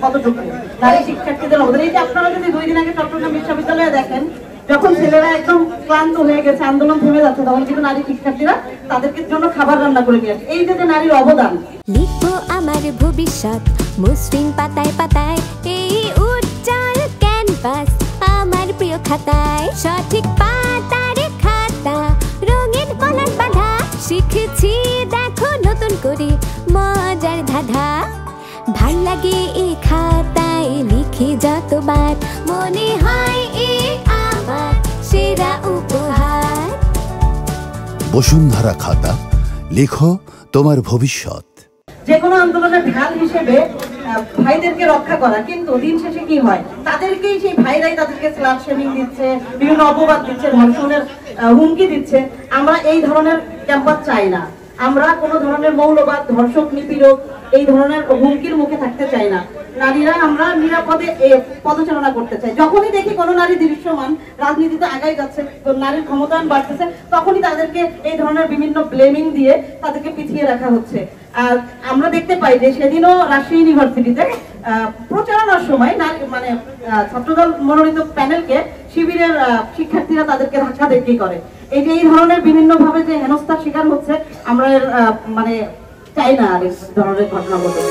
কতটুকু নারী শিক্ষার্থীদের অবদান। এই যে আপনারা যদি 2 দিন আগে চট্টগ্রাম বিশ্ববিদ্যালয়ে দেখেন, যখন ছেলেরা একদম ক্লান্ত হয়ে গেছে, আন্দোলন থেমে যাচ্ছে, তখন কিন্তু নারী শিক্ষার্থীরা তাদেরকে জন্য খাবার রান্না করে নিয়ে আসে। এই যে নারীর অবদান। লিখবো আমার ভবিষ্যৎ মসৃণ পাতায় পাতায়, এই উজ্জ্বল ক্যানভাস আমার প্রিয় খাতায়। সঠিক পাতারে খাতা, রঙের কলার বাঁধা, শিখেছি দেখো নতুন করে মজার ধাঁধা। ভাল লাগে এই খাতায় লিখে যতবার, মনে হয় এ আমার সেরা উপহার। বসুন্ধরা খাতা, লেখো তোমার ভবিষ্যৎ। যে কোনো আন্দোলনের ঢাল হিসেবে ভাইদেরকে রক্ষা করা, কিন্তু দিন শেষে কি হয়, তাদেরকেই সেই ভাইরাই তাদেরকে স্ল্যাশ শেমিং দিচ্ছে, বিভিন্ন অপবাদ দিচ্ছে, ধর্ষণের হুমকি দিচ্ছে। আমরা এই ধরনের ক্যাম্পাস চাই না। আমরা কোনো ধরনের মৌলবাদ, ধর্ষক, নিপীড়ক এই ধরনের হুমকির মুখে থাকতে চাই না। নারীরা আমরা নিরাপদে পদচারণা করতে চাই। যখনই দেখি কোনো নারী দৃশ্যমান রাজনীতিতে আগাই যাচ্ছে, নারীর ক্ষমতায়ন বাড়তেছে, তখনই তাদেরকে এই ধরনের বিভিন্ন ব্লেমিং দিয়ে তাদেরকে পিছিয়ে রাখা হচ্ছে। আমরা দেখতে পাই যে সেদিনও রাজশাহী ইউনিভার্সিটিতে প্রচারণার সময় মানে ছাত্রদল মনোনীত প্যানেলকে শিবিরের শিক্ষার্থীরা তাদেরকে ধাক্কা দেখি করে। এই যে এই ধরনের বিভিন্ন ভাবে যে হেনস্থার শিকার হচ্ছে, আমরা মানে চাই না আর এই ধরনের ঘটনা ঘটে।